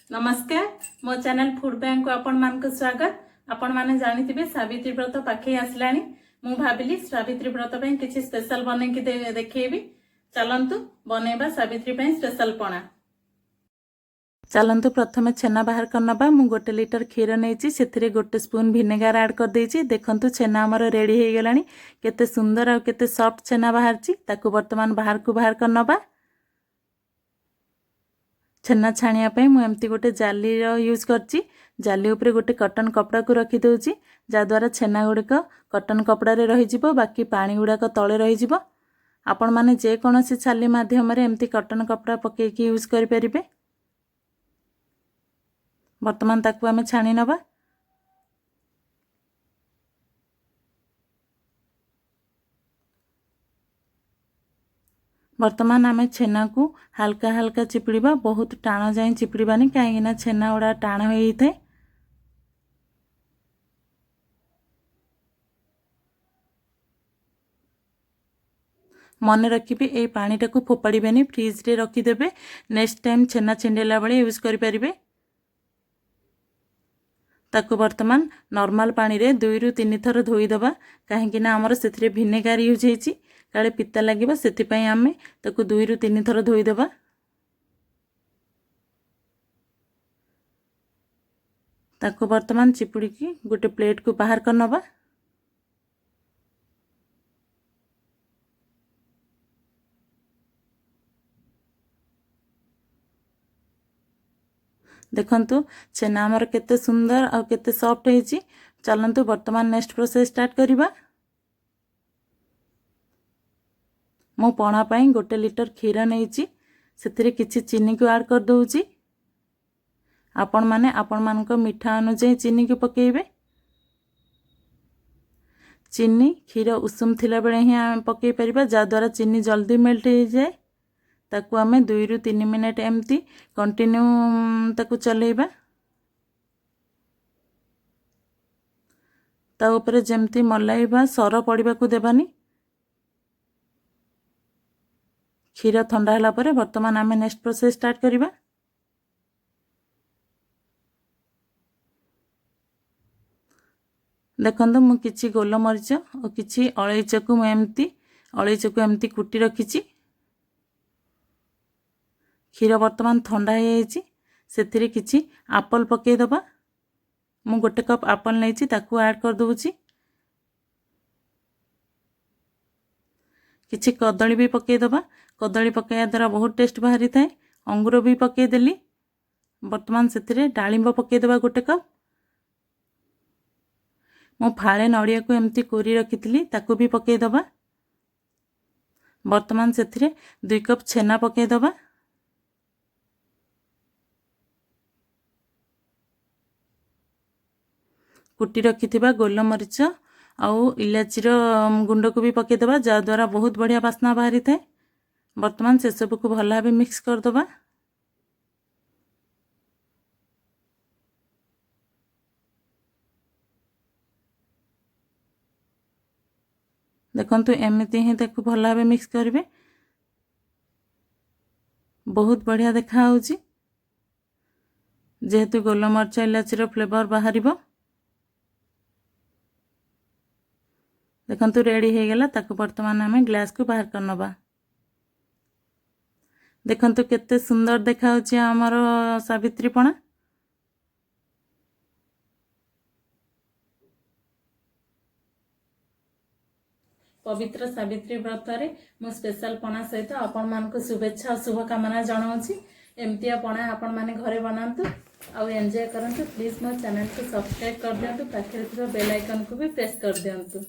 नमस्कार मो channel food bank को आपण मान को स्वागत। आपण माने जानिथिबे सावित्री व्रत पाखे आसलानी। मु भाबिली सावित्री व्रत पई किछि स्पेशल बने कि देखैबी। चलंतु बनेबा सावित्री पई स्पेशल पणा। चलंतु प्रथमे छेना बाहर करनबा। मु 1 लीटर क्षीर नेछि, सेथिरे 1 स्पून विनेगर ऐड कर देछि। देखंतु छेना हमर रेडी हे गेलानी। केते सुंदर आ केते सॉफ्ट छेना बाहरछि। ताकू वर्तमान बाहर को बाहर करनबा। छेना छाणिया पे मु एमती गोटे जाली यूज करची। जाली उपरे गोटे कॉटन कपड़ा को रखी दउची, जा द्वारा छेना गुड़िक कॉटन कपड़ा रे रही जिवो, बाकी पानी गुड़ाक तले रही जिवो। आपण माने जे कोनोसी छाली माध्यम रे एमती कॉटन कपड़ा पके की यूज करि परिबे। वर्तमान ताकू हमें छाणी नबा। वर्तमान आमे छेना को हल्का हल्का चिपड़ीबा, बहुत टाण जाए चिपड़ीबानी, कहीं छेना गुड़ा टाण हो थाए। मन रखिबे ए पानी टाकू फोपाड़ीबेनी, फ्रिज रे रखिदेबे। नेक्स्ट टाइम छेना छिंडेला बेले यूज करि परिबे। ताकू वर्तमान नॉर्मल पानी रे 2 रु 3 थर धोई दबा, कहीं ना हमर सेथिरे विनेगर यूज हेची, काले पिता लागिबा, सेति पई आमे ताकू 2 रु 3 थर धोई दबा। ताकू वर्तमान चिपुड़ी की गोटे प्लेट को बाहर कर नबा। देखंतु छेना हमर केते सुंदर और केते सॉफ्ट हेची। चलंतु वर्तमान नेक्स्ट प्रोसेस स्टार्ट करिबा। मो पणा पई 1 लीटर क्षीर नेची, सेथिरे किछि चीनी को ऐड कर दउची। आपण माने आपण मान को मीठा अनुसार चीनी को पकेइबे। चीनी क्षीर उषुम थिला बेले ही आम पकई परिबा, जा द्वारा चीनी जल्दी मेल्ट हो जाए। ताकू आमे 2 रु 3 मिनिट एमती कंटिन्यू ताकू चलेइबा। ता ऊपर जेमती मलाइबा सर पड़िबा को देबानी। क्षीर ठंडा हला परे वर्तमान आमे नेक्स्ट प्रोसेस स्टार्ट करिबा। देखंतु मु किछि गोलमरिच और किछि अलैच को एमती कुटी रखिछि। क्षीर वर्तमान ठंडा हो जाइछि, सेथिरे किछि एप्पल पके दबा। मु 1 कप एप्पल नेछि, ताकू ऐड कर दउछि। किछि कदली भी पके दबा। कदली पकाया द्वारा बहुत टेस्ट बाहरी थाए। अंगूर भी पके देली। वर्तमान सेथिरे डालिंब पके दबा 1 कप। मो फाळे नड़िया को एमती कोरी रखिथिली, ताकू भी पके दबा। वर्तमान सेथिरे 2 कप छेना पके दबा। कुटी रखिथिबा गोलमरिच आउ इलाची गुंड को भी पके दबा, जा द्वारा बहुत बढ़िया बास्ना बाहरी थाए। वर्तमान से सब को भला भाबे मिक्स कर दबा। देखंतु एमिति ही ताकू भला भाबे मिक्स करिवे। बहुत बढ़िया देखा होउची, जेहेतु गोलमरिच इलाची फ्लेवर बाहरिबो। देखंतु रेडी हे गेला। ताकू वर्तमान हमें ग्लास को बाहर कर नबा। देखंतु केते सुंदर देखा होची हमर सावित्री पणा। पवित्र सावित्री व्रत रे मो स्पेशल पणा सहित आपण मान को शुभेच्छा और शुभकामना जणाउची। एमतिया पणा आपण माने घरे बनांतु और एंजॉय करंतु। प्लीज मो चैनल को सब्सक्राइब कर दियंतु, पाखरे बेल आइकन को भी प्रेस कर दियंतु।